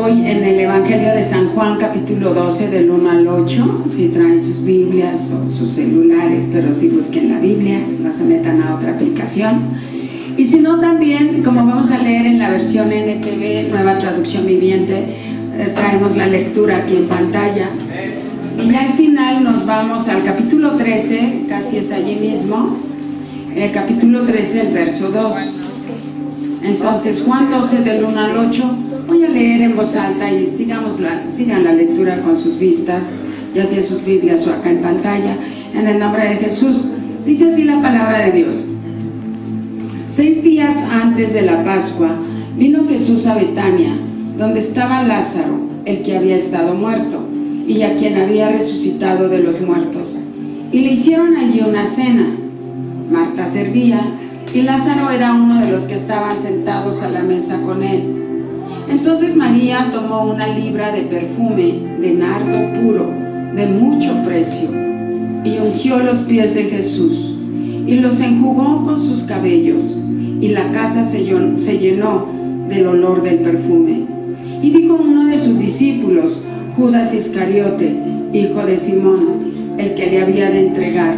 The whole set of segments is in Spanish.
hoy en el Evangelio de San Juan, capítulo 12, del 1 al 8. Si traen sus Biblias o sus celulares, pero si busquen la Biblia, no se metan a otra aplicación. Y si no, también, como vamos a leer en la versión NTV, Nueva Traducción Viviente, traemos la lectura aquí en pantalla. Y al final nos vamos al capítulo 13, casi es allí mismo, el capítulo 13, el verso 2. Entonces, Juan 12, del 1 al 8, voy a leer en voz alta y sigan la lectura con sus vistas, ya sea en sus Biblias o acá en pantalla, en el nombre de Jesús. Dice así la palabra de Dios. 6 días antes de la Pascua, vino Jesús a Betania, donde estaba Lázaro, el que había estado muerto, y a quien había resucitado de los muertos. Y le hicieron allí una cena. Marta servía, y Lázaro era uno de los que estaban sentados a la mesa con él. Entonces María tomó una libra de perfume de nardo puro, de mucho precio, y ungió los pies de Jesús, y los enjugó con sus cabellos, y la casa se llenó del olor del perfume. Y dijo uno de sus discípulos, Judas Iscariote, hijo de Simón, el que le había de entregar: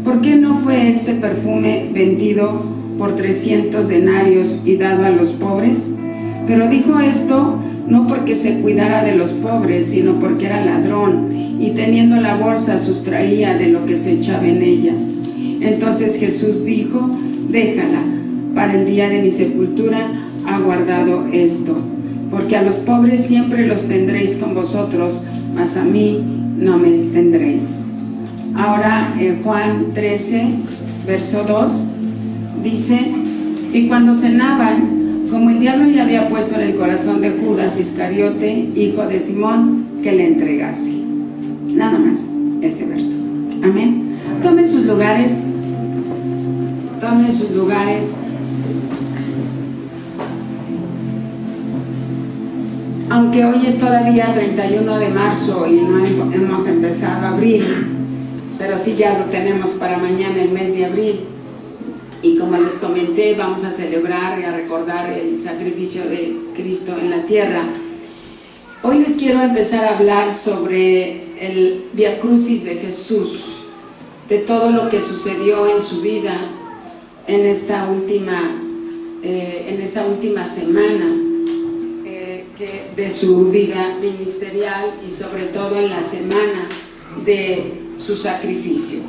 ¿por qué no fue este perfume vendido por 300 denarios y dado a los pobres? Pero dijo esto no porque se cuidara de los pobres, sino porque era ladrón, y teniendo la bolsa sustraía de lo que se echaba en ella. Entonces Jesús dijo: déjala, para el día de mi sepultura ha guardado esto, porque a los pobres siempre los tendréis con vosotros, mas a mí no me tendréis. Ahora en Juan 13, verso 2, dice: y cuando cenaban, como el diablo ya había puesto en el corazón de Judas Iscariote, hijo de Simón, que le entregase. Nada más ese verso. Amén. Tomen sus lugares. Tomen sus lugares. Aunque hoy es todavía 31 de marzo y no hemos empezado abril, pero sí ya lo tenemos para mañana, el mes de abril. Y como les comenté, vamos a celebrar y a recordar el sacrificio de Cristo en la tierra. Hoy les quiero empezar a hablar sobre el Vía Crucis de Jesús, de todo lo que sucedió en su vida en esa última semana de su vida ministerial, y sobre todo en la semana de su sacrificio.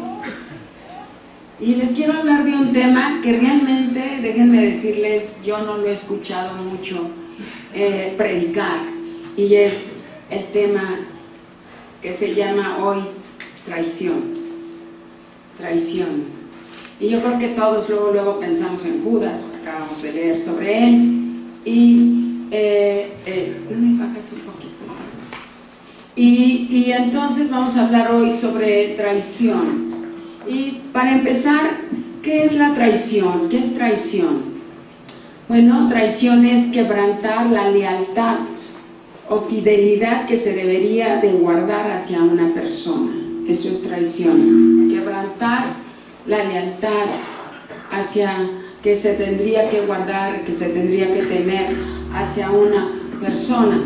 Y les quiero hablar de un tema que realmente, déjenme decirles, yo no lo he escuchado mucho predicar, y es el tema que se llama hoy traición. Y yo creo que todos luego pensamos en Judas, porque acabamos de leer sobre él. Y no me bajas un poquito. Y entonces vamos a hablar hoy sobre traición. Y para empezar, ¿qué es la traición? ¿Qué es traición? Bueno, traición es quebrantar la lealtad o fidelidad que se debería de guardar hacia una persona. Eso es traición. Quebrantar la lealtad que se tendría que guardar, que se tendría que tener hacia una persona.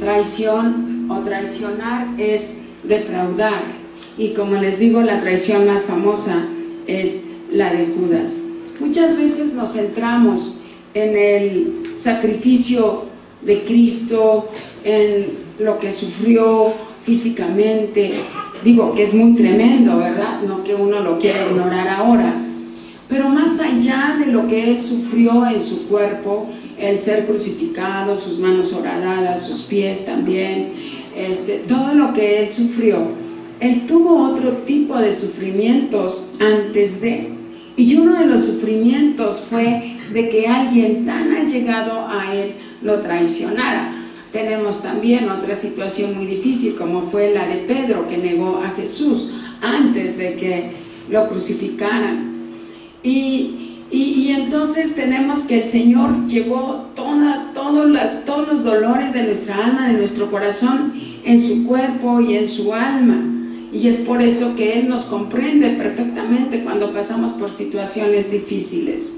Traición o traicionar es defraudar. Y como les digo, la traición más famosa es la de Judas. Muchas veces nos centramos en el sacrificio de Cristo, en lo que sufrió físicamente. Digo que es muy tremendo, ¿verdad? No que uno lo quiera ignorar ahora. Pero más allá de lo que Él sufrió en su cuerpo, el ser crucificado, sus manos horadadas, sus pies también, todo lo que Él sufrió, Él tuvo otro tipo de sufrimientos antes de, y uno de los sufrimientos fue de que alguien tan allegado a Él lo traicionara. Tenemos también otra situación muy difícil, como fue la de Pedro, que negó a Jesús antes de que lo crucificaran. Y entonces tenemos que el Señor llevó todos los dolores de nuestra alma, de nuestro corazón, en su cuerpo y en su alma. Y es por eso que Él nos comprende perfectamente cuando pasamos por situaciones difíciles.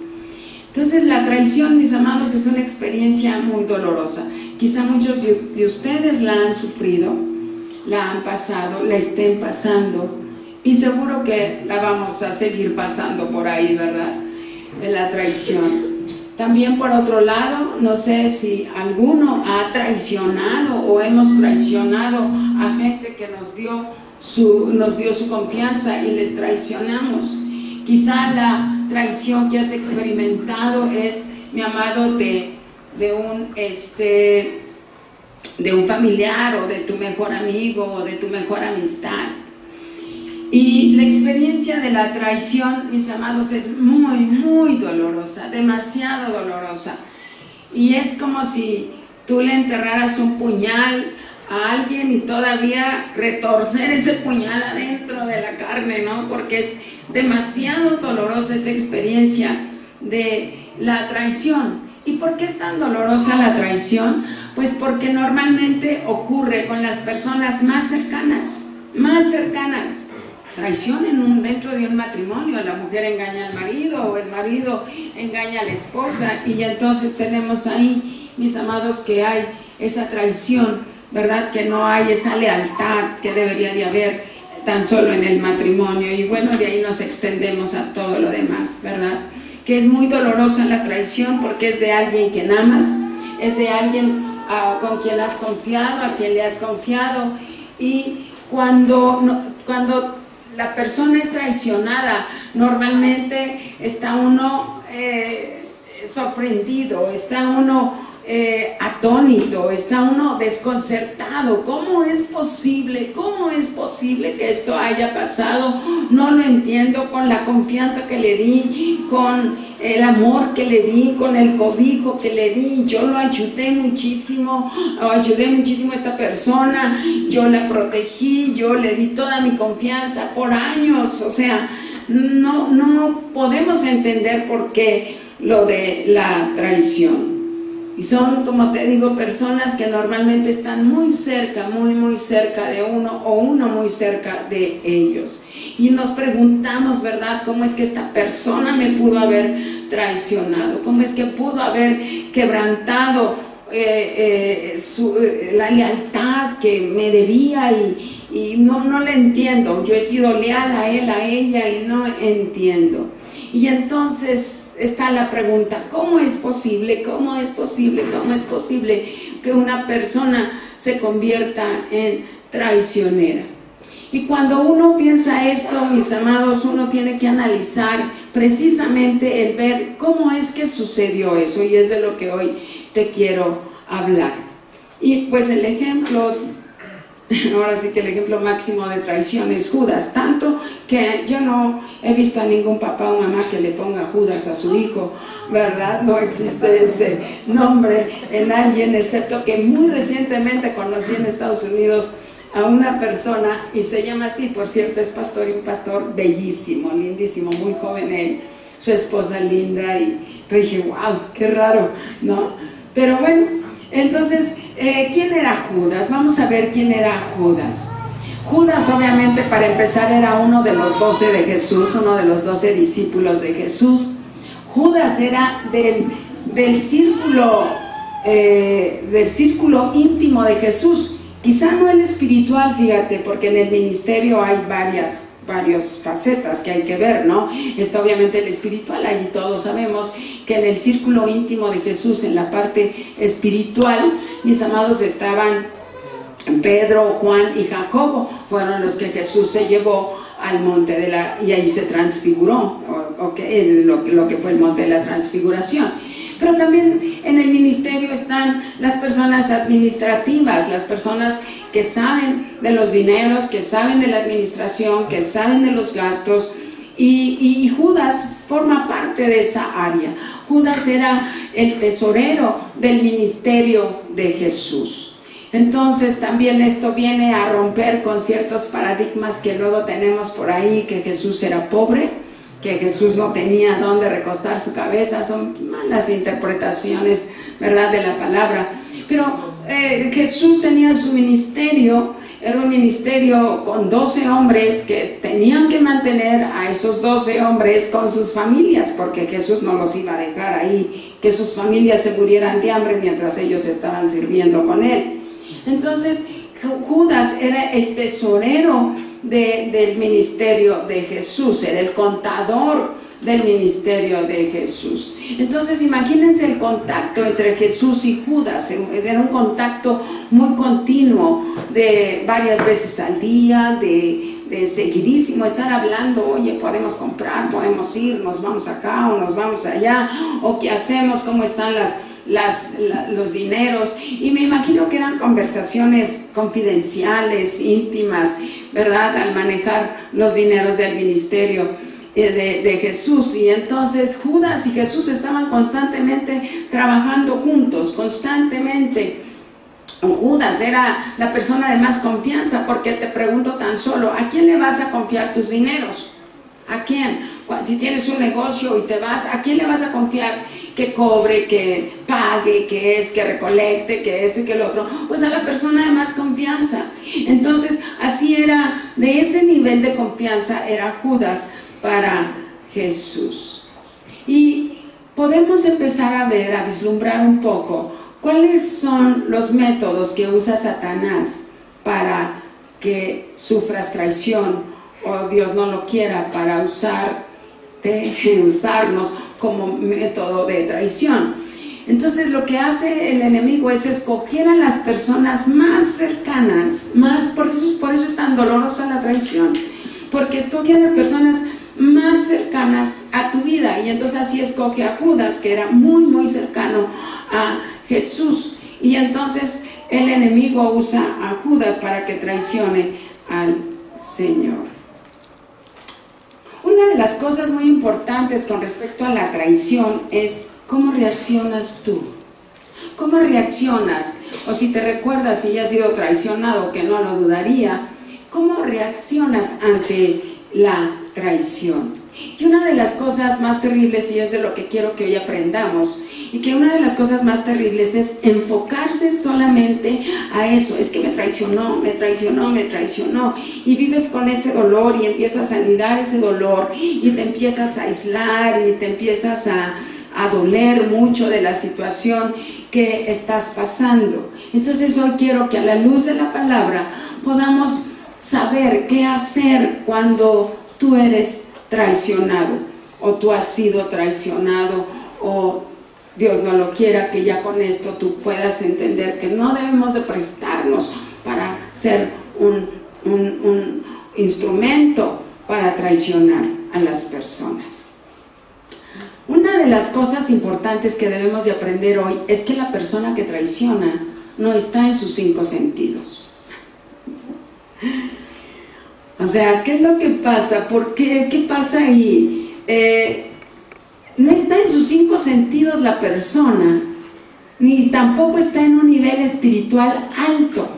Entonces la traición, mis amados, es una experiencia muy dolorosa. Quizá muchos de ustedes la han sufrido, la han pasado, la estén pasando, y seguro que la vamos a seguir pasando por ahí, ¿verdad? De la traición. También por otro lado, no sé si alguno ha traicionado o hemos traicionado a gente que nos dio su confianza y les traicionamos. Quizá la traición que has experimentado es, mi amado, de un familiar o de tu mejor amigo o de tu mejor amistad. Y la experiencia de la traición, mis amados, es muy, muy dolorosa, demasiado dolorosa. Y es como si tú le enterraras un puñal a alguien y todavía retorcer ese puñal adentro de la carne, ¿no? Porque es demasiado dolorosa esa experiencia de la traición. ¿Y por qué es tan dolorosa la traición? Pues porque normalmente ocurre con las personas más cercanas. Traición dentro de un matrimonio, la mujer engaña al marido o el marido engaña a la esposa, y entonces tenemos ahí, mis amados, que hay esa traición, ¿verdad? Que no hay esa lealtad que debería de haber tan solo en el matrimonio, y bueno, de ahí nos extendemos a todo lo demás, ¿verdad? Que es muy dolorosa la traición porque es de alguien que amas, es de alguien con quien has confiado, a quien le has confiado, y cuando la persona es traicionada, normalmente está uno sorprendido, está uno atónito, está uno desconcertado. ¿Cómo es posible? ¿Cómo es posible que esto haya pasado? No lo entiendo. Con la confianza que le di, con el amor que le di, con el cobijo que le di, yo lo ayudé muchísimo a esta persona, yo la protegí, yo le di toda mi confianza por años. O sea, no podemos entender por qué lo de la traición. Y son, como te digo, personas que normalmente están muy cerca, muy cerca de uno, o uno muy cerca de ellos. Y nos preguntamos, ¿verdad?, ¿cómo es que esta persona me pudo haber traicionado? ¿Cómo es que pudo haber quebrantado la lealtad que me debía? Y no le entiendo. Yo he sido leal a él, a ella, y no entiendo. Y entonces está la pregunta: ¿cómo es posible que una persona se convierta en traicionera? Y cuando uno piensa esto, mis amados, uno tiene que analizar precisamente el ver cómo es que sucedió eso, y es de lo que hoy te quiero hablar. Y pues el ejemplo, ahora sí que el ejemplo máximo de traición es Judas, tanto que yo no he visto a ningún papá o mamá que le ponga Judas a su hijo, ¿verdad? No existe ese nombre en alguien, excepto que muy recientemente conocí en Estados Unidos a una persona, y se llama así, por cierto, es pastor, y un pastor bellísimo, lindísimo, muy joven él, su esposa linda, y yo dije, wow, qué raro, ¿no? Pero bueno, entonces, ¿quién era Judas? Vamos a ver quién era Judas. Judas, obviamente, para empezar, era uno de los 12 de Jesús, uno de los 12 discípulos de Jesús. Judas era del círculo íntimo de Jesús. Quizá no el espiritual, fíjate, porque en el ministerio hay varias facetas que hay que ver, ¿no? Está obviamente el espiritual, allí todos sabemos que en el círculo íntimo de Jesús, en la parte espiritual, mis amados, estaban Pedro, Juan y Jacobo. Fueron los que Jesús se llevó al monte y ahí se transfiguró, lo que fue el monte de la transfiguración. Pero también en el ministerio están las personas administrativas, las personas que saben de los dineros, que saben de la administración, que saben de los gastos, y Judas forma parte de esa área. Judas era el tesorero del ministerio de Jesús. Entonces también esto viene a romper con ciertos paradigmas que luego tenemos por ahí, que Jesús era pobre, que Jesús no tenía dónde recostar su cabeza. Son malas interpretaciones, ¿verdad?, de la palabra. Pero Jesús tenía su ministerio era un ministerio con 12 hombres que tenían que mantener a esos 12 hombres con sus familias, porque Jesús no los iba a dejar ahí, que sus familias se murieran de hambre mientras ellos estaban sirviendo con él. Entonces Judas era el tesorero del ministerio de Jesús, era el contador del ministerio de Jesús. Entonces imagínense el contacto entre Jesús y Judas. Era un contacto muy continuo, de varias veces al día, de seguidísimo, estar hablando, oye, podemos comprar, podemos ir, nos vamos acá o nos vamos allá, o qué hacemos, cómo están los dineros. Y me imagino que eran conversaciones confidenciales, íntimas, ¿verdad?, al manejar los dineros del ministerio de Jesús. Y entonces Judas y Jesús estaban constantemente trabajando juntos, constantemente. Judas era la persona de más confianza, porque te pregunto tan solo, ¿a quién le vas a confiar tus dineros? ¿A quién? Si tienes un negocio y te vas, ¿a quién le vas a confiar que cobre, que pague, que recolecte, que esto y que lo otro? Pues a la persona de más confianza. Entonces así era, de ese nivel de confianza era Judas para Jesús. Y podemos empezar a ver, a vislumbrar un poco cuáles son los métodos que usa Satanás para que sufras traición, o Dios no lo quiera, para usarnos como método de traición. Entonces lo que hace el enemigo es escoger a las personas más cercanas, por eso es tan dolorosa la traición, porque escoge a las personas más cercanas a tu vida. Y entonces así escoge a Judas, que era muy muy cercano a Jesús, y entonces el enemigo usa a Judas para que traicione al Señor. Una de las cosas muy importantes con respecto a la traición es cómo reaccionas tú. ¿Cómo reaccionas? O si te recuerdas, si ya has sido traicionado, que no lo dudaría, ¿cómo reaccionas ante la traición? Y una de las cosas más terribles, y es de lo que quiero que hoy aprendamos, y que una de las cosas más terribles es enfocarse solamente a eso. Es que me traicionó, y vives con ese dolor y empiezas a anidar ese dolor y te empiezas a aislar y te empiezas a doler mucho de la situación que estás pasando. Entonces hoy quiero que a la luz de la palabra podamos saber qué hacer cuando tú eres traicionado, o tú has sido traicionado, o Dios no lo quiera, que ya con esto tú puedas entender que no debemos de prestarnos para ser un instrumento para traicionar a las personas. Una de las cosas importantes que debemos de aprender hoy es que la persona que traiciona no está en sus 5 sentidos. O sea, ¿qué es lo que pasa? ¿Por qué? ¿Qué pasa ahí? No está en sus 5 sentidos la persona, ni tampoco está en un nivel espiritual alto.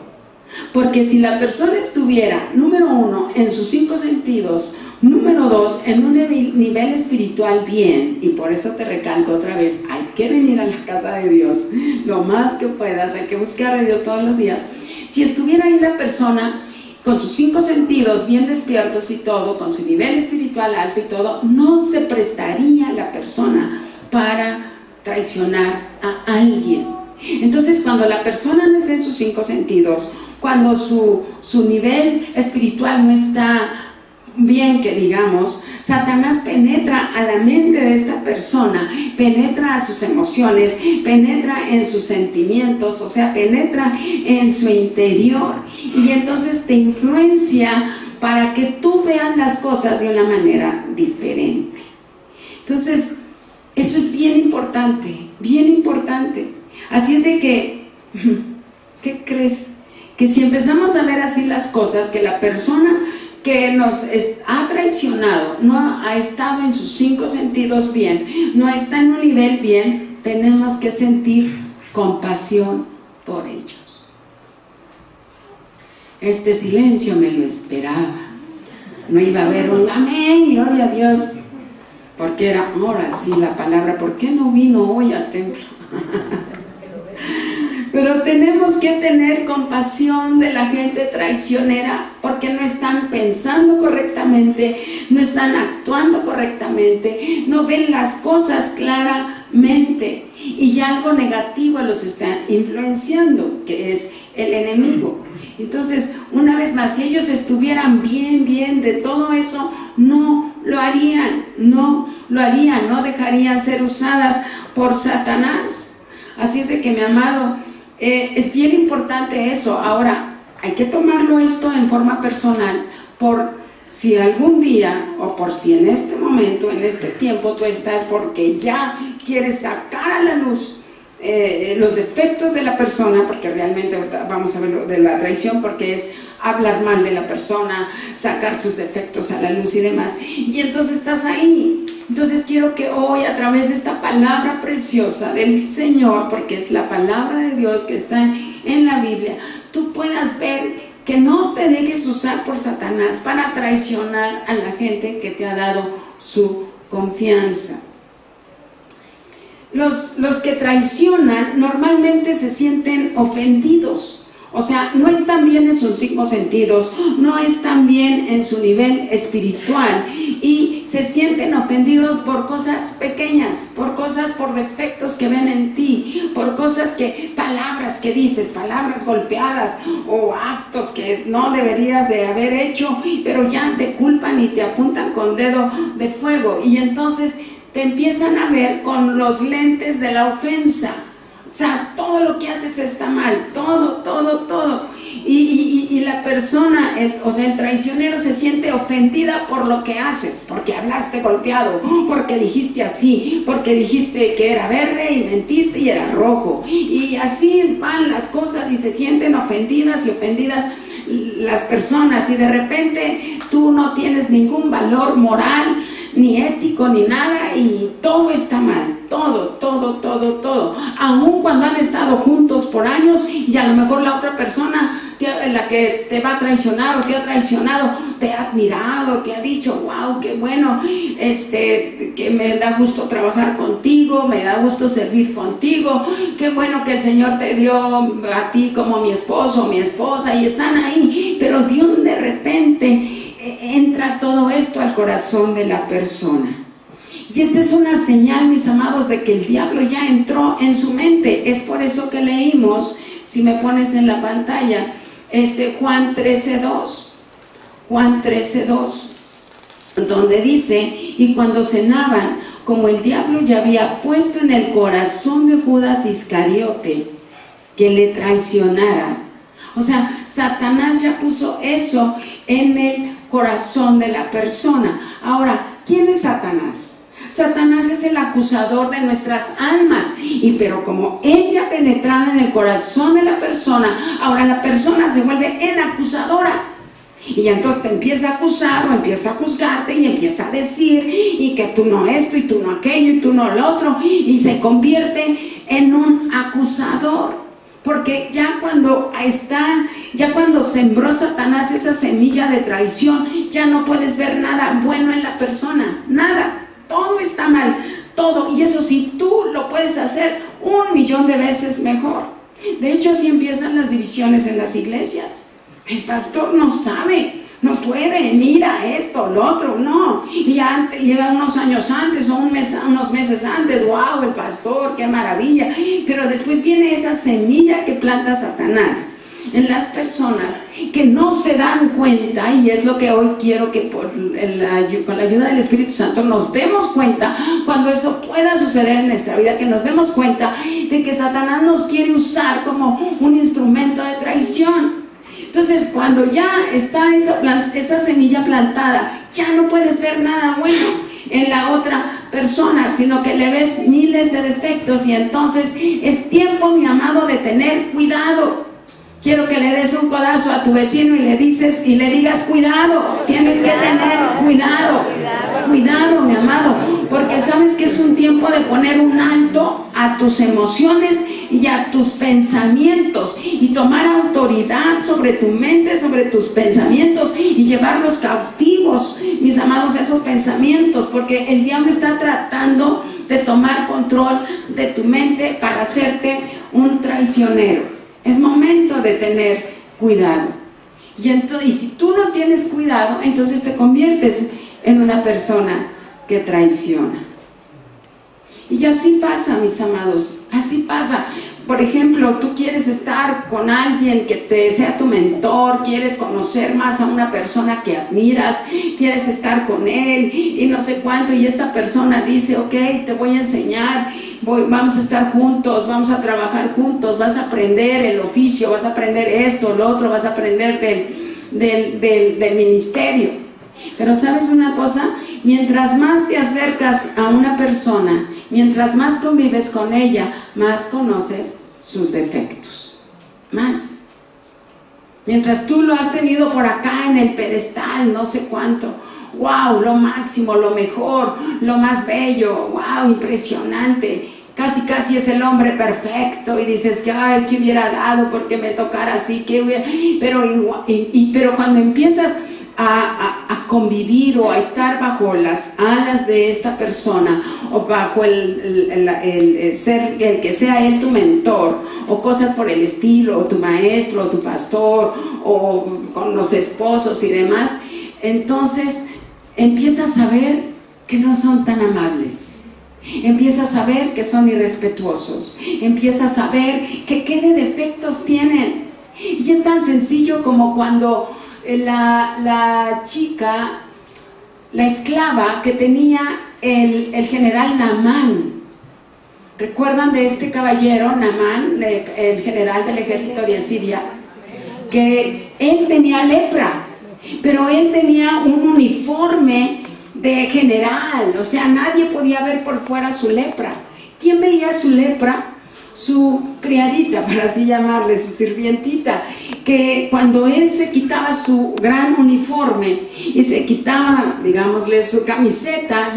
Porque si la persona estuviera, número 1, en sus 5 sentidos, número 2, en un nivel espiritual bien, y por eso te recalco otra vez, hay que venir a la casa de Dios lo más que puedas, hay que buscar a Dios todos los días. Si estuviera ahí la persona con sus 5 sentidos bien despiertos y todo, con su nivel espiritual alto y todo, no se prestaría la persona para traicionar a alguien. Entonces, cuando la persona no está en sus 5 sentidos, cuando su nivel espiritual no está bien, que digamos, Satanás penetra a la mente de esta persona, penetra a sus emociones, penetra en sus sentimientos, o sea, penetra en su interior, y entonces te influencia para que tú veas las cosas de una manera diferente. Entonces, eso es bien importante, bien importante. Así es de que, ¿qué crees? Que si empezamos a ver así las cosas, que la persona que nos ha traicionado no ha estado en sus 5 sentidos bien, no está en un nivel bien, tenemos que sentir compasión por ellos. Este silencio me lo esperaba, no iba a haber un amén, gloria a Dios, porque era, ahora sí la palabra, ¿por qué no vino hoy al templo? Pero tenemos que tener compasión de la gente traicionera porque no están pensando correctamente, no están actuando correctamente, no ven las cosas claramente y ya algo negativo los está influenciando, que es el enemigo. Entonces, una vez más, si ellos estuvieran bien de todo eso, no lo harían, no dejarían ser usadas por Satanás. Así es de que, mi amado, es bien importante eso. Ahora, hay que tomarlo esto en forma personal, por si algún día, o por si en este momento, en este tiempo tú estás porque ya quieres sacar a la luz los defectos de la persona, porque realmente ahorita vamos a ver lo de la traición, porque es hablar mal de la persona, sacar sus defectos a la luz y demás, y entonces estás ahí. Entonces quiero que hoy, a través de esta palabra preciosa del Señor, porque es la palabra de Dios que está en la Biblia, tú puedas ver que no te dejes usar por Satanás para traicionar a la gente que te ha dado su confianza. Los que traicionan normalmente se sienten ofendidos, o sea, no están bien en sus 5 sentidos, no están bien en su nivel espiritual y se sienten ofendidos por cosas pequeñas, por defectos que ven en ti, por palabras que dices, palabras golpeadas o actos que no deberías de haber hecho, pero ya te culpan y te apuntan con dedo de fuego, y entonces te empiezan a ver con los lentes de la ofensa. O sea, todo lo que haces está mal, todo. Y la persona, el traicionero se siente ofendida por lo que haces, porque hablaste golpeado, porque dijiste así, porque dijiste que era verde y mentiste y era rojo. Y así van las cosas y se sienten ofendidas las personas, y de repente tú no tienes ningún valor moral, ni ético, ni nada, y todo está mal, todo, aun cuando han estado juntos por años, y a lo mejor la otra persona, la que te va a traicionar o te ha traicionado, te ha admirado, te ha dicho, wow, qué bueno, que me da gusto trabajar contigo, me da gusto servir contigo, qué bueno que el Señor te dio a ti como mi esposo, mi esposa, y están ahí, pero Dios de repente entra todo esto al corazón de la persona. Y esta es una señal, mis amados, de que el diablo ya entró en su mente. Es por eso que leímos, si me pones en la pantalla, Juan 13:2, donde dice: y cuando cenaban, como el diablo ya había puesto en el corazón de Judas Iscariote que le traicionara. O sea, Satanás ya puso eso en el corazón de la persona. Ahora, ¿quién es Satanás? Satanás es el acusador de nuestras almas, pero como él ya penetraba en el corazón de la persona, ahora la persona se vuelve en acusadora, y entonces te empieza a acusar o empieza a juzgarte y empieza a decir, y que tú no esto y tú no aquello y tú no lo otro, y se convierte en un acusador. Porque ya cuando sembró Satanás esa semilla de traición, ya no puedes ver nada bueno en la persona, nada, todo está mal, todo. Y eso sí, tú lo puedes hacer 1,000,000 de veces mejor. De hecho, así empiezan las divisiones en las iglesias. El pastor no sabe, no puede, mira esto, lo otro, no. Y llega unos años antes o unos meses antes, wow, el pastor, qué maravilla. Pero después viene esa semilla que planta Satanás en las personas que no se dan cuenta, y es lo que hoy quiero que con la ayuda del Espíritu Santo nos demos cuenta, cuando eso pueda suceder en nuestra vida, que nos demos cuenta de que Satanás nos quiere usar como un instrumento de traición. Entonces, cuando ya está esa semilla plantada, ya no puedes ver nada bueno en la otra persona, sino que le ves miles de defectos, y entonces es tiempo, mi amado, de tener cuidado. Quiero que le des un codazo a tu vecino y le digas, cuidado, tienes que tener cuidado, mi amado, porque sabes que es un tiempo de poner un alto a tus emociones y a tus pensamientos, y tomar autoridad sobre tu mente, sobre tus pensamientos, y llevarlos cautivos, mis amados, esos pensamientos, porque el diablo está tratando de tomar control de tu mente para hacerte un traicionero. Es momento de tener cuidado. Y si tú no tienes cuidado, entonces te conviertes en una persona que traiciona. Y así pasa, mis amados, así pasa. Por ejemplo, tú quieres estar con alguien que sea tu mentor, quieres conocer más a una persona que admiras, quieres estar con él y no sé cuánto, y esta persona dice, ok, te voy a enseñar, vamos a estar juntos, vamos a trabajar juntos, vas a aprender el oficio, vas a aprender esto, lo otro, vas a aprender del ministerio. Pero ¿sabes una cosa? Mientras más te acercas a una persona, mientras más convives con ella, más conoces sus defectos. Más. Mientras tú lo has tenido por acá en el pedestal, no sé cuánto. ¡Wow! Lo máximo, lo mejor, lo más bello. ¡Wow! Impresionante. Casi casi es el hombre perfecto y dices que ay, ¿qué hubiera dado porque me tocara así? Pero cuando empiezas a convivir o a estar bajo las alas de esta persona o bajo el ser el que sea él tu mentor o cosas por el estilo, o tu maestro o tu pastor o con los esposos y demás, entonces empiezas a ver que no son tan amables, empiezas a ver que son irrespetuosos, empiezas a ver que qué de defectos tienen. Y es tan sencillo como cuando la chica, la esclava que tenía el general Naamán. ¿Recuerdan de este caballero, Naamán, el general del ejército de Asiria? Que él tenía lepra, pero él tenía un uniforme de general, o sea, nadie podía ver por fuera su lepra. ¿Quién veía su lepra? Su criadita, para así llamarle, su sirvientita, que cuando él se quitaba su gran uniforme y se quitaba, digámosle, sus camisetas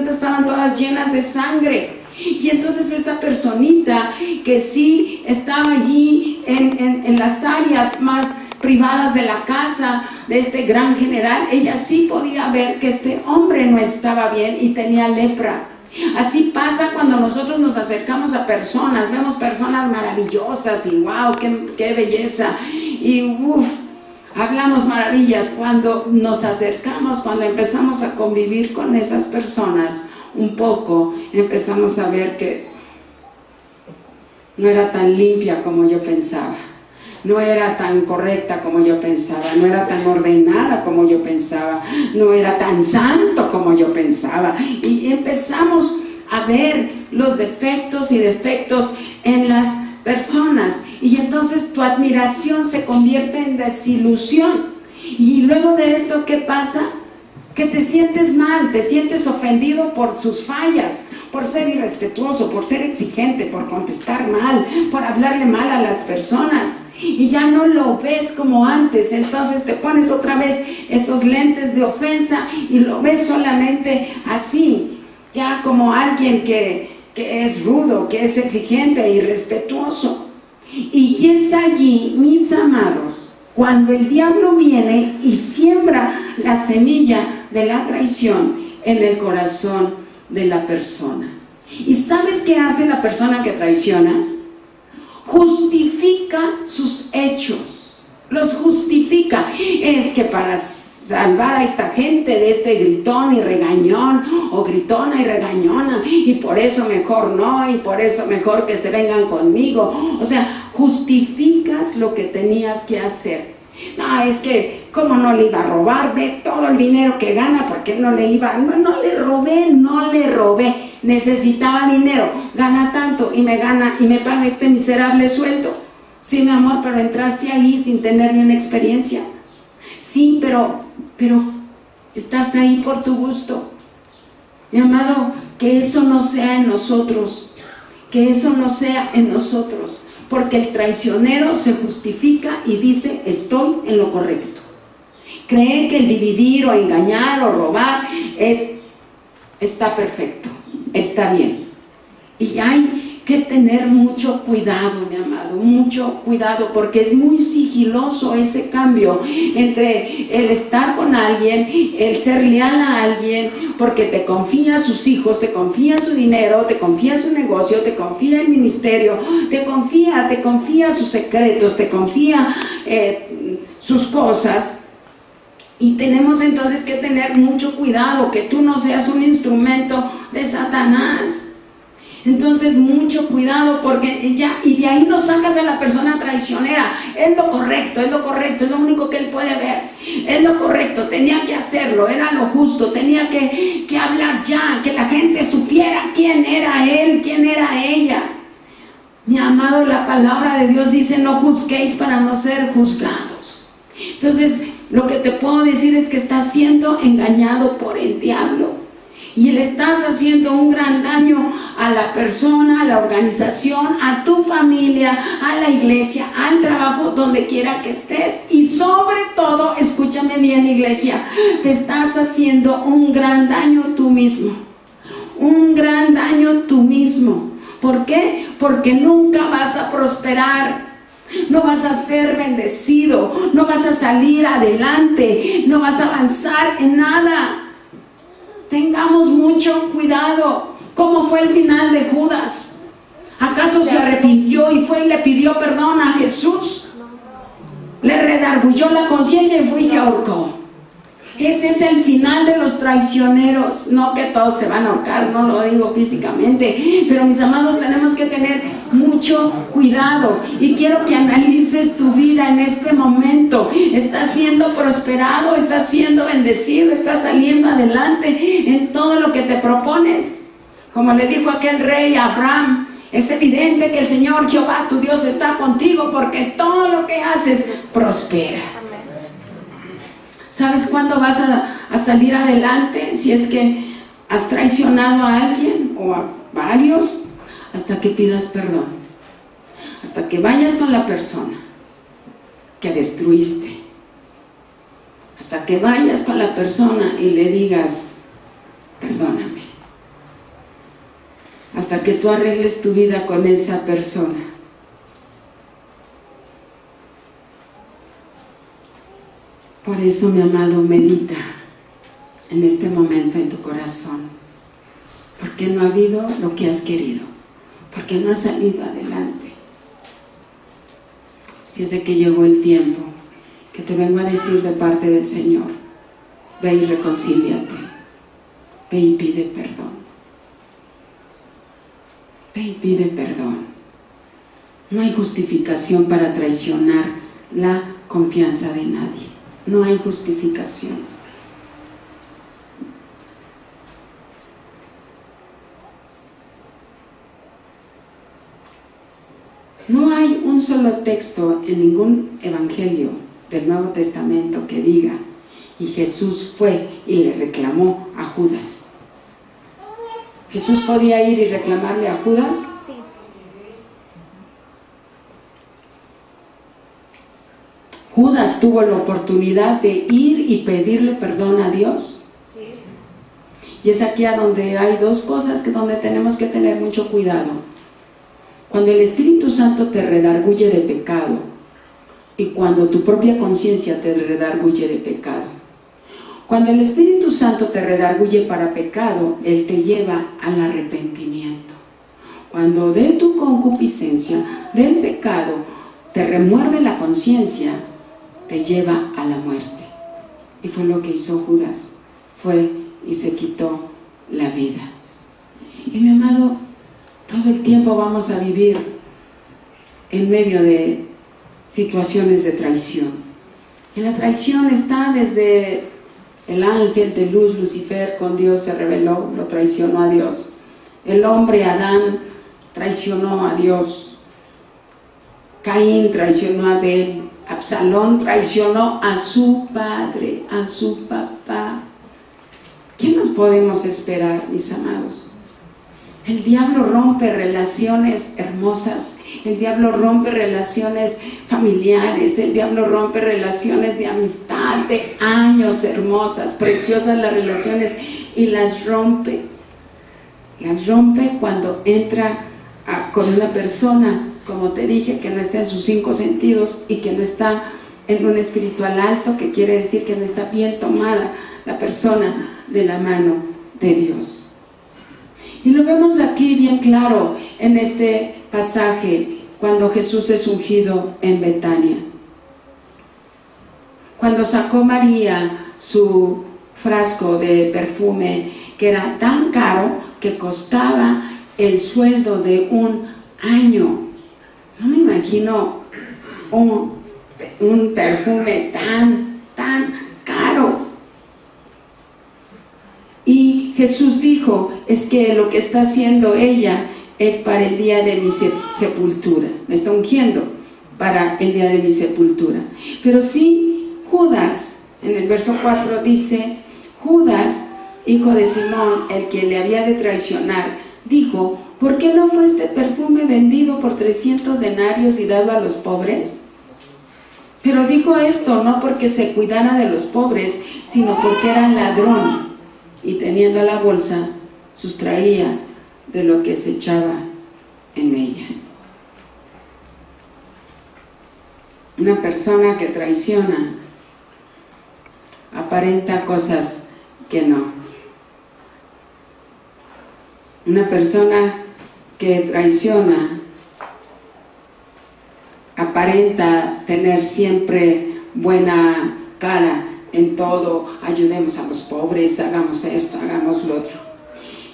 estaban todas llenas de sangre. Y entonces esta personita que sí estaba allí en las áreas más privadas de la casa de este gran general, ella sí podía ver que este hombre no estaba bien y tenía lepra. Así pasa cuando nosotros nos acercamos a personas, vemos personas maravillosas y wow, qué belleza, y hablamos maravillas. Cuando nos acercamos, cuando empezamos a convivir con esas personas un poco, empezamos a ver que no era tan limpia como yo pensaba, no era tan correcta como yo pensaba, no era tan ordenada como yo pensaba, no era tan santo como yo pensaba. Y empezamos a ver los defectos y defectos en las personas. Y entonces tu admiración se convierte en desilusión. Y luego de esto, ¿qué pasa? Que te sientes mal, te sientes ofendido por sus fallas, por ser irrespetuoso, por ser exigente, por contestar mal, por hablarle mal a las personas. Y ya no lo ves como antes, entonces te pones otra vez esos lentes de ofensa y lo ves solamente así, ya como alguien que es rudo, que es exigente, irrespetuoso. Y es allí, mis amados, cuando el diablo viene y siembra la semilla de la traición en el corazón de la persona. ¿Y sabes qué hace la persona que traiciona? Justifica sus hechos, los justifica. Es que para salvar a esta gente de este gritón y regañón, o gritona y regañona, y por eso mejor no, y por eso mejor que se vengan conmigo. O sea, justificas lo que tenías que hacer. No, es que ¿cómo no le iba a robar? Ve todo el dinero que gana, porque no le iba, no le robé, necesitaba dinero, gana tanto y me paga este miserable sueldo. Sí, mi amor, pero entraste ahí sin tener ni una experiencia. Sí, pero estás ahí por tu gusto. Mi amado, que eso no sea en nosotros, que eso no sea en nosotros. Porque el traicionero se justifica y dice, estoy en lo correcto. Cree que el dividir o engañar o robar está perfecto, está bien. Y hay que tener mucho cuidado, mi amado. cuidado, porque es muy sigiloso ese cambio entre el estar con alguien, el ser leal a alguien, porque te confía sus hijos, te confía su dinero, te confía su negocio, te confía el ministerio, te confía sus secretos, te confía sus cosas. Y tenemos entonces que tener mucho cuidado, que tú no seas un instrumento de Satanás. Entonces mucho cuidado, porque y de ahí no sacas a la persona traicionera. Es lo correcto, es lo único que él puede ver, es lo correcto, tenía que hacerlo, era lo justo, tenía que hablar ya, que la gente supiera quién era él, quién era ella. Mi amado, la palabra de Dios dice: no juzguéis para no ser juzgados. Entonces lo que te puedo decir es que estás siendo engañado por el diablo. Y le estás haciendo un gran daño a la persona, a la organización, a tu familia, a la iglesia, al trabajo, donde quiera que estés. Y sobre todo, escúchame bien, iglesia, te estás haciendo un gran daño tú mismo. Un gran daño tú mismo. ¿Por qué? Porque nunca vas a prosperar. No vas a ser bendecido. No vas a salir adelante. No vas a avanzar en nada. Tengamos mucho cuidado. ¿Cómo fue el final de Judas? ¿Acaso se arrepintió y fue y le pidió perdón a Jesús? Le redarguyó la conciencia y fue y se ahorcó. Ese es el final de los traicioneros. No que todos se van a ahorcar, no lo digo físicamente, pero mis amados, tenemos que tener mucho cuidado. Y quiero que analices tu vida en este momento. ¿Estás siendo prosperado? ¿Estás siendo bendecido? ¿Estás saliendo adelante en todo lo que te propones? Como le dijo aquel rey a Abraham: es evidente que el Señor Jehová tu Dios está contigo, porque todo lo que haces prospera. ¿Sabes cuándo vas a salir adelante? Si es que has traicionado a alguien o a varios, hasta que pidas perdón, hasta que vayas con la persona que destruiste, hasta que vayas con la persona y le digas: perdóname, hasta que tú arregles tu vida con esa persona. Por eso, mi amado, medita en este momento en tu corazón. ¿Por qué no ha habido lo que has querido? ¿Por qué no has salido adelante? Si es de que llegó el tiempo, que te vengo a decir de parte del Señor: ve y reconcíliate, ve y pide perdón, ve y pide perdón. No hay justificación para traicionar la confianza de nadie. No hay justificación. No hay un solo texto en ningún evangelio del Nuevo Testamento que diga: y Jesús fue y le reclamó a Judas. ¿Jesús podía ir y reclamarle a Judas? Judas tuvo la oportunidad de ir y pedirle perdón a Dios. Y es aquí a donde hay dos cosas donde tenemos que tener mucho cuidado. Cuando el Espíritu Santo te redarguye de pecado y cuando tu propia conciencia te redarguye de pecado. Cuando el Espíritu Santo te redarguye para pecado, Él te lleva al arrepentimiento. Cuando de tu concupiscencia, del pecado, te remuerde la conciencia, te lleva a la muerte. Y fue lo que hizo Judas. Fue y se quitó la vida. Y mi amado, todo el tiempo vamos a vivir en medio de situaciones de traición. Y la traición está desde el ángel de luz, Lucifer, con Dios se rebeló, lo traicionó a Dios. El hombre Adán traicionó a Dios. Caín traicionó a Abel. Absalón traicionó a su padre, a su papá. ¿Qué nos podemos esperar, mis amados? El diablo rompe relaciones hermosas, el diablo rompe relaciones familiares, el diablo rompe relaciones de amistad, de años, hermosas, preciosas las relaciones, y las rompe cuando entra con una persona como te dije, que no está en sus 5 sentidos y que no está en un espiritual alto, que quiere decir que no está bien tomada la persona de la mano de Dios. Y lo vemos aquí bien claro en este pasaje cuando Jesús es ungido en Betania. Cuando sacó María su frasco de perfume que era tan caro que costaba el sueldo de un año. No me imagino un perfume tan caro. Y Jesús dijo, es que lo que está haciendo ella es para el día de mi sepultura. Me está ungiendo para el día de mi sepultura. Pero sí, Judas, en el verso 4 dice, Judas, hijo de Simón, el que le había de traicionar, dijo, ¿por qué no fue este perfume vendido por 300 denarios y dado a los pobres? Pero dijo esto no porque se cuidara de los pobres, sino porque era ladrón y teniendo la bolsa, sustraía de lo que se echaba en ella. Una persona que traiciona aparenta cosas que no. Una persona que traiciona aparenta tener siempre buena cara en todo, ayudemos a los pobres, hagamos esto, hagamos lo otro.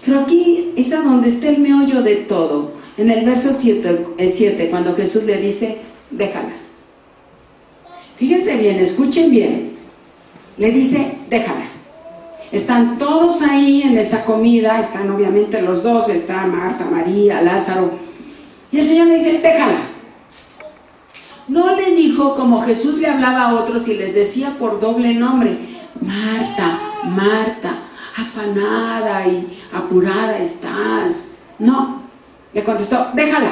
Pero aquí es a donde está el meollo de todo. En el verso 7, cuando Jesús le dice, déjala. Fíjense bien, escuchen bien. Le dice, déjala. Están todos ahí en esa comida, están obviamente los dos, está Marta, María, Lázaro. Y el Señor le dice, déjala. No le dijo como Jesús le hablaba a otros y les decía por doble nombre, Marta, Marta, afanada y apurada estás. No, le contestó, déjala.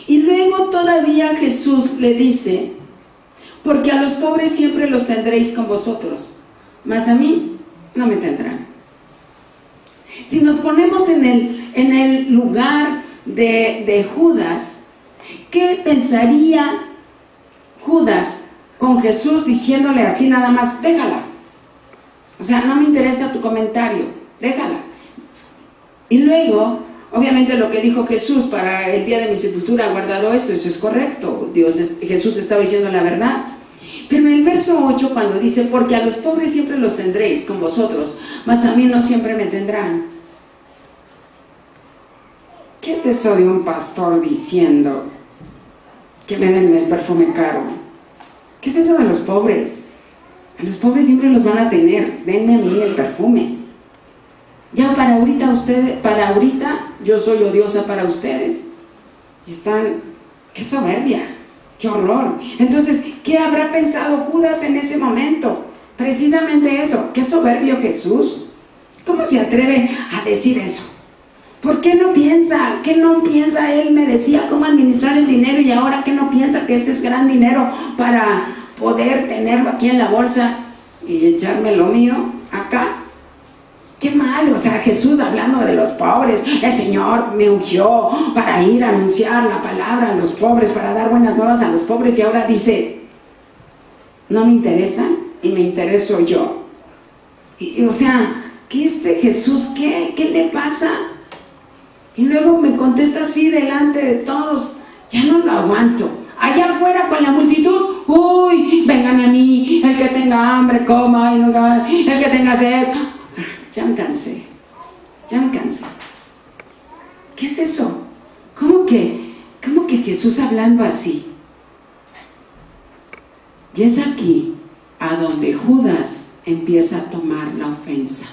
Y luego todavía Jesús le dice, porque a los pobres siempre los tendréis con vosotros, mas a mí no me tendrán. Si nos ponemos en el lugar de Judas, ¿qué pensaría Judas con Jesús diciéndole así nada más, déjala? O sea, no me interesa tu comentario, déjala. Y luego, obviamente lo que dijo Jesús, para el día de mi sepultura he guardado esto, eso es correcto, Jesús estaba diciendo la verdad. Pero en el verso 8 cuando dice, porque a los pobres siempre los tendréis con vosotros, mas a mí no siempre me tendrán. ¿Qué es eso de un pastor diciendo que me den el perfume caro? ¿Qué es eso de los pobres? A los pobres siempre los van a tener, denme a mí el perfume. Ya para ahorita yo soy odiosa para ustedes. Y están, qué soberbia, qué horror. Entonces, ¿qué habrá pensado Judas en ese momento? Precisamente eso, qué soberbio Jesús. ¿Cómo se atreve a decir eso? ¿Por qué no piensa? ¿Qué no piensa? Él me decía cómo administrar el dinero y ahora ¿qué no piensa que ese es gran dinero para poder tenerlo aquí en la bolsa y echarme lo mío acá? Qué mal, o sea, Jesús hablando de los pobres, el Señor me ungió para ir a anunciar la palabra a los pobres, para dar buenas nuevas a los pobres y ahora dice, no me interesa y me intereso yo. O sea, ¿qué Jesús qué le pasa? Y luego me contesta así delante de todos, ya no lo aguanto. Allá afuera con la multitud, uy, vengan a mí, el que tenga hambre, coma, el que tenga sed. Ya me cansé. ¿Qué es eso? ¿Cómo que Jesús hablando así? Y es aquí a donde Judas empieza a tomar la ofensa.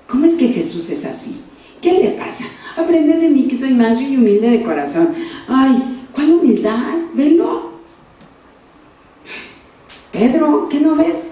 ¿Cómo es que Jesús es así? ¿Qué le pasa? Aprende de mí que soy manso y humilde de corazón. Ay, ¿cuál humildad? Velo. Pedro, ¿qué no ves?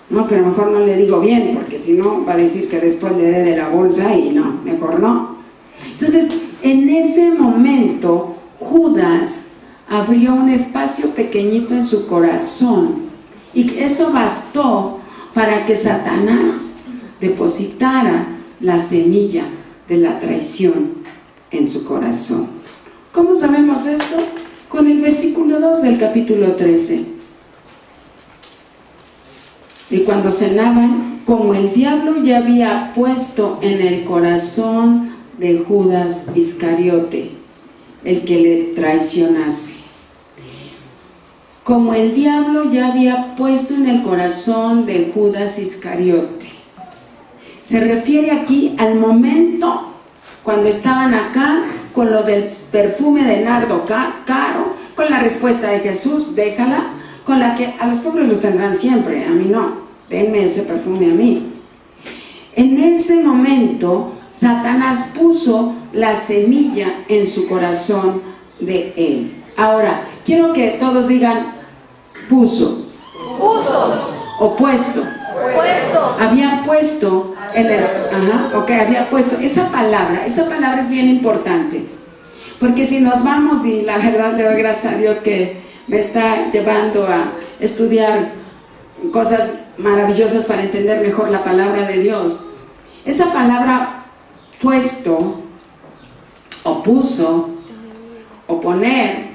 No, pero mejor no le digo bien, porque si no va a decir que después le dé de la bolsa y no, mejor no. Entonces, en ese momento, Judas abrió un espacio pequeñito en su corazón y eso bastó para que Satanás depositara la semilla de la traición en su corazón. ¿Cómo sabemos esto? Con el versículo 2 del capítulo 13. Y cuando cenaban, como el diablo ya había puesto en el corazón de Judas Iscariote, el que le traicionase. Como el diablo ya había puesto en el corazón de Judas Iscariote. Se refiere aquí al momento cuando estaban acá con lo del perfume de nardo caro, con la respuesta de Jesús, déjala, con la que a los pobres los tendrán siempre, a mí no, denme ese perfume a mí. En ese momento, Satanás puso la semilla en su corazón de él. Ahora, quiero que todos digan, puso. O puesto. Había puesto en el... había puesto. Esa palabra es bien importante. Porque si nos vamos, y la verdad le doy gracias a Dios que me está llevando a estudiar cosas maravillosas para entender mejor la palabra de Dios. Esa palabra puesto, o puso, o poner,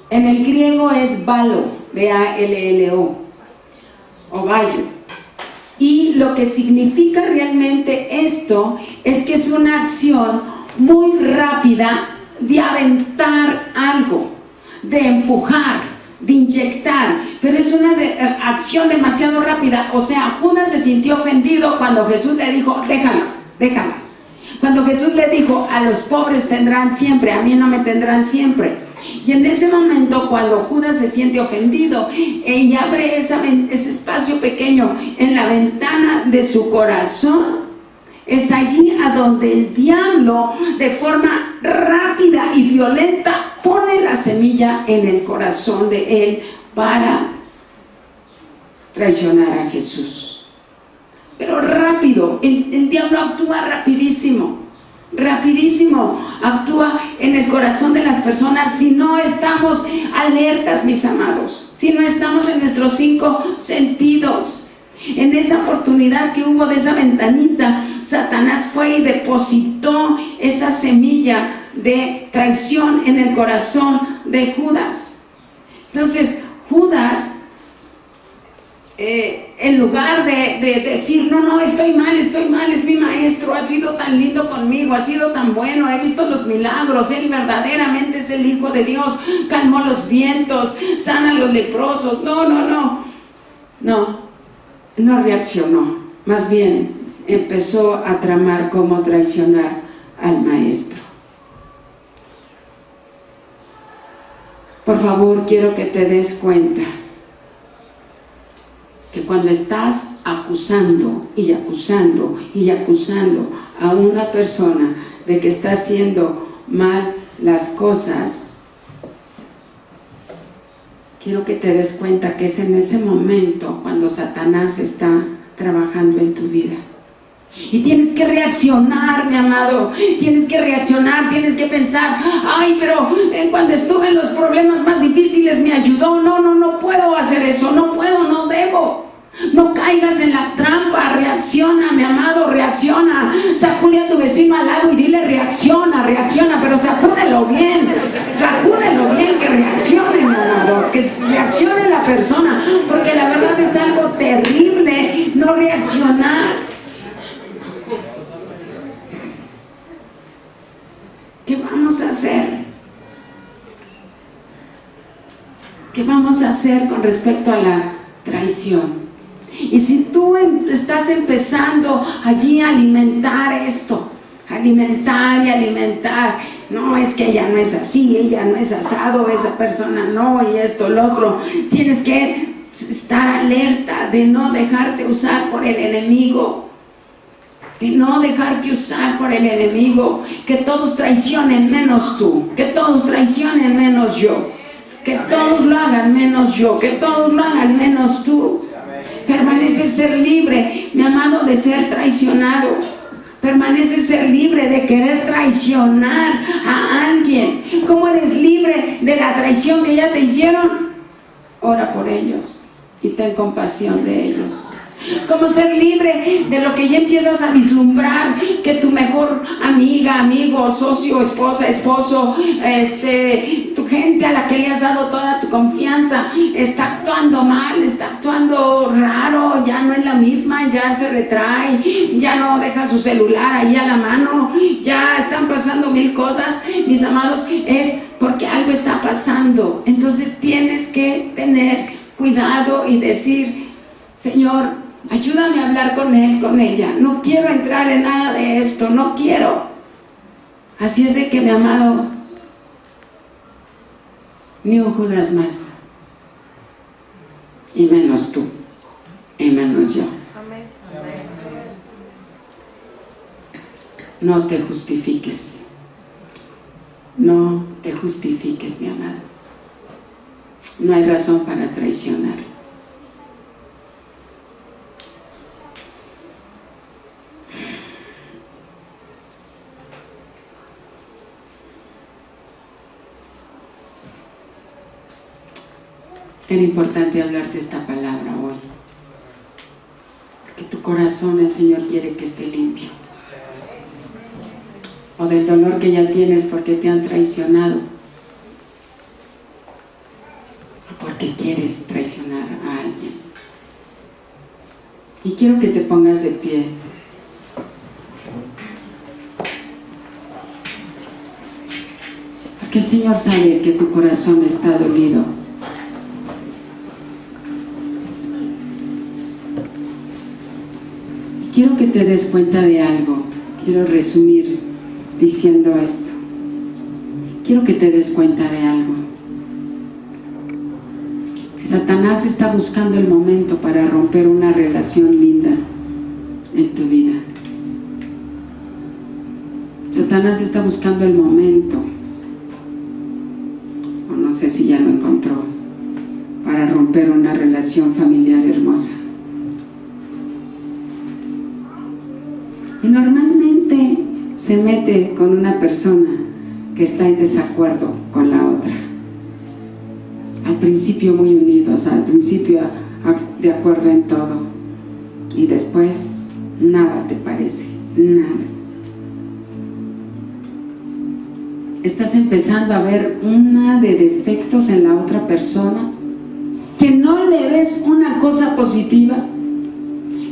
en el griego es balo, B-A-L-L-O, o ballo. Y lo que significa realmente esto es que es una acción muy rápida de aventar algo, de empujar, de inyectar, pero es una acción demasiado rápida. O sea, Judas se sintió ofendido cuando Jesús le dijo, déjala. Cuando Jesús le dijo, a los pobres tendrán siempre, a mí no me tendrán siempre. Y en ese momento, cuando Judas se siente ofendido y abre ese espacio pequeño en la ventana de su corazón, es allí a donde el diablo, de forma rápida y violenta, pone la semilla en el corazón de él para traicionar a Jesús. Pero rápido, el diablo actúa rapidísimo, actúa en el corazón de las personas si no estamos alertas, mis amados, si no estamos en nuestros 5 sentidos. En esa oportunidad que hubo de esa ventanita, Satanás fue y depositó esa semilla de traición en el corazón de Judas. Entonces, Judas, en lugar de decir, no, estoy mal, es mi maestro, ha sido tan lindo conmigo, ha sido tan bueno, he visto los milagros, él verdaderamente es el Hijo de Dios, calmó los vientos, sana a los leprosos. No reaccionó, más bien empezó a tramar cómo traicionar al maestro. Por favor, quiero que te des cuenta que cuando estás acusando a una persona de que está haciendo mal las cosas, quiero que te des cuenta que es en ese momento cuando Satanás está trabajando en tu vida. Y tienes que reaccionar, mi amado, tienes que pensar, pero cuando estuve en los problemas más difíciles me ayudó. No puedo hacer eso, no debo. No caigas en la trampa, reacciona, mi amado, reacciona. Sacude a tu vecino al lado y dile, reacciona, pero sacúdelo bien, que reaccione, mi amado, que reaccione la persona, porque la verdad es algo terrible no reaccionar. ¿Qué vamos a hacer? ¿Qué vamos a hacer con respecto a la traición? Y si tú estás empezando allí a alimentar esto, alimentar, no, es que ella no es así, ella no es asado, esa persona no, y esto, lo otro, tienes que estar alerta de no dejarte usar por el enemigo, que todos traicionen menos tú, que todos traicionen menos yo, que todos lo hagan menos yo, que todos lo hagan menos tú. Permanece ser libre, mi amado, de ser traicionado. Permanece ser libre de querer traicionar a alguien. ¿Cómo eres libre de la traición que ya te hicieron? Ora por ellos y ten compasión de ellos. Como ser libre de lo que ya empiezas a vislumbrar, que tu mejor amiga, amigo, socio, esposa, esposo, tu gente a la que le has dado toda tu confianza está actuando mal, está actuando raro, ya no es la misma, ya se retrae, ya no deja su celular ahí a la mano, ya están pasando mil cosas, mis amados, es porque algo está pasando. Entonces tienes que tener cuidado y decir: Señor, ayúdame a hablar con él, con ella, no quiero entrar en nada de esto, no quiero. Así es de que, mi amado, ni un Judas más, y menos tú, y menos yo. No te justifiques, no te justifiques, mi amado. No hay razón para traicionar. Era importante hablarte esta palabra hoy, porque tu corazón el Señor quiere que esté limpio, o del dolor que ya tienes porque te han traicionado, o porque quieres traicionar a alguien. Y quiero que te pongas de pie. Porque el Señor sabe que tu corazón está dolido. Quiero que te des cuenta de algo. Quiero resumir diciendo esto. Quiero que te des cuenta de algo. Que Satanás está buscando el momento para romper una relación linda en tu vida. Satanás está buscando el momento, o no sé si ya lo encontró, para romper una relación familiar hermosa. Y normalmente se mete con una persona que está en desacuerdo con la otra. Al principio muy unidos, al principio de acuerdo en todo, y después nada te parece, nada. Estás empezando a ver una de defectos en la otra persona, que no le ves una cosa positiva.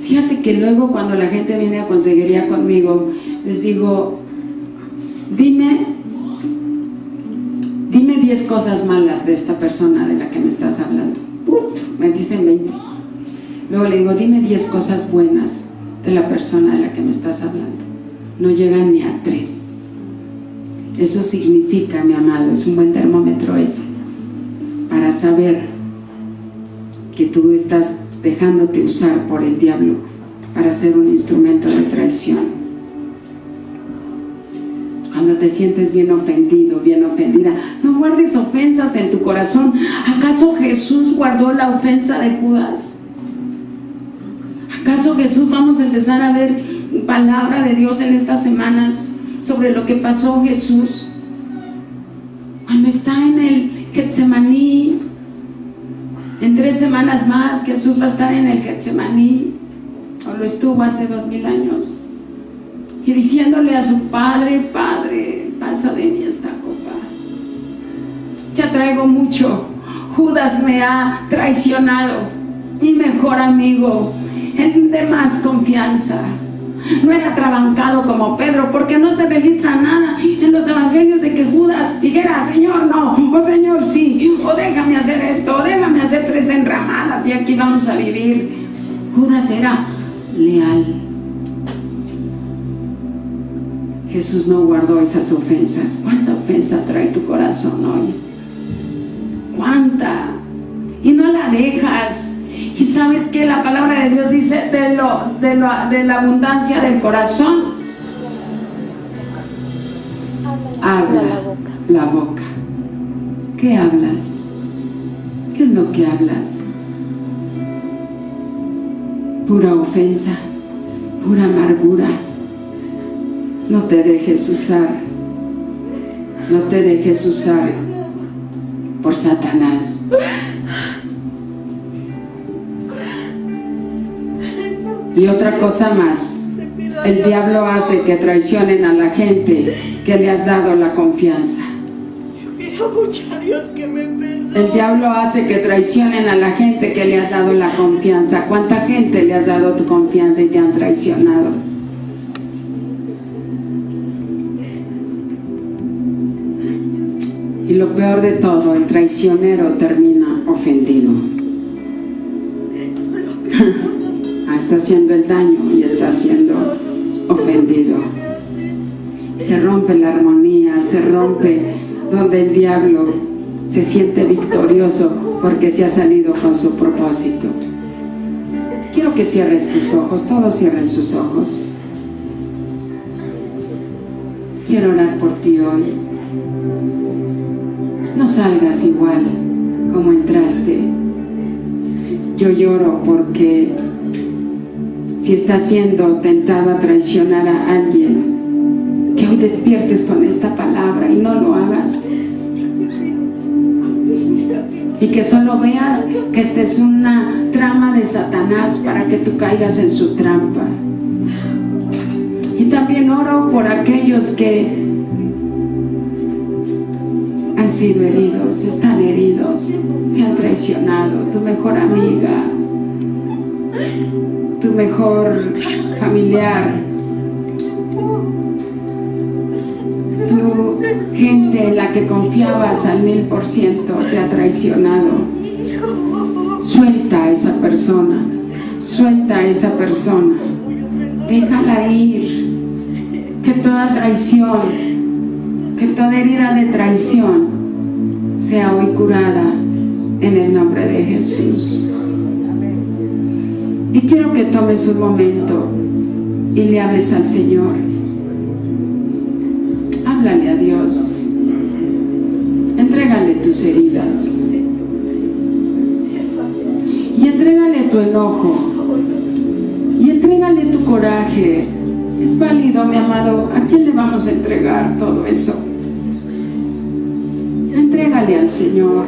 Fíjate que luego cuando la gente viene a consejería conmigo, les digo: dime 10 cosas malas de esta persona de la que me estás hablando. Me dicen 20. Luego le digo: dime 10 cosas buenas de la persona de la que me estás hablando. No llegan ni a 3. Eso significa, mi amado, es un buen termómetro ese, para saber que tú estás dejándote usar por el diablo para ser un instrumento de traición. Cuando te sientes bien ofendido, bien ofendida, no guardes ofensas en tu corazón. ¿Acaso Jesús guardó la ofensa de Judas? ¿Acaso Jesús, vamos a empezar a ver palabra de Dios en estas semanas sobre lo que pasó Jesús cuando está en el Getsemaní? En 3 semanas más Jesús va a estar en el Getsemaní, o lo estuvo hace 2000 años, y diciéndole a su Padre: Padre, pasa de mí esta copa, ya traigo mucho. Judas me ha traicionado, mi mejor amigo, el de más confianza. No era trabancado como Pedro, porque no se registra nada en los evangelios de que Judas dijera: Señor, no, o Señor, sí, o déjame hacer esto, o déjame hacer 3 enramadas y aquí vamos a vivir. Judas era leal. Jesús no guardó esas ofensas. ¿Cuánta ofensa trae tu corazón hoy? ¿Cuánta? Y no la dejas. Y sabes que la palabra de Dios dice: de la abundancia del corazón habla la boca. ¿Qué hablas? ¿Qué es lo que hablas? Pura ofensa, pura amargura. No te dejes usar, no te dejes usar por Satanás. Y otra cosa más, el diablo hace que traicionen a la gente que le has dado la confianza. El diablo hace que traicionen a la gente que le has dado la confianza. ¿Cuánta gente le has dado tu confianza y te han traicionado? Y lo peor de todo, el traicionero termina ofendido. Está haciendo el daño y está siendo ofendido. Se rompe la armonía, se rompe donde el diablo se siente victorioso porque se ha salido con su propósito. Quiero que cierres tus ojos, todos cierren sus ojos. Quiero orar por ti hoy. No salgas igual como entraste. Yo lloro porque si estás siendo tentado a traicionar a alguien, que hoy despiertes con esta palabra y no lo hagas. Y que solo veas que esta es una trama de Satanás para que tú caigas en su trampa. Y también oro por aquellos que han sido heridos, están heridos, te han traicionado, tu mejor amiga, tu mejor familiar, tu gente en la que confiabas al 1000% te ha traicionado. Suelta a esa persona, suelta a esa persona, déjala ir. Que toda traición, que toda herida de traición sea hoy curada en el nombre de Jesús. Y quiero que tomes un momento y le hables al Señor. Háblale a Dios. Entrégale tus heridas. Y entrégale tu enojo. Y entrégale tu coraje. Es válido, mi amado. ¿A quién le vamos a entregar todo eso? Entrégale al Señor.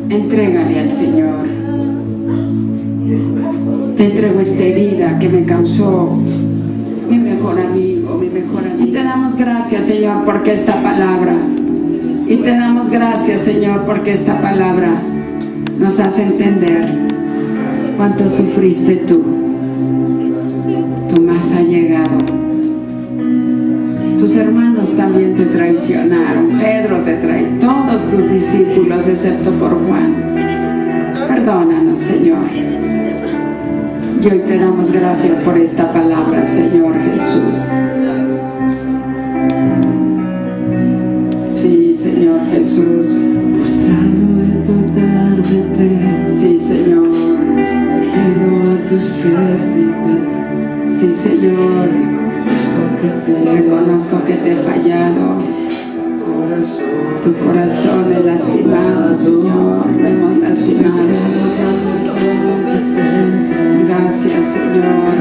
Entrégale al Señor. Te entrego esta herida que me causó mi mejor amigo, mi mejor amiga. Y te damos gracias, Señor, porque esta palabra, y te damos gracias, Señor, porque esta palabra nos hace entender cuánto sufriste tú, tu más allegado. Tus hermanos también te traicionaron, Pedro te traicionó, todos tus discípulos excepto por Juan. Perdónanos, Señor. Y hoy te damos gracias por esta palabra, Señor Jesús. Sí, Señor Jesús. Sí, Señor. Sí, Señor. Reconozco que te he fallado. Tu corazón es lastimado, Señor. Lo hemos lastimado. Gracias, Señor.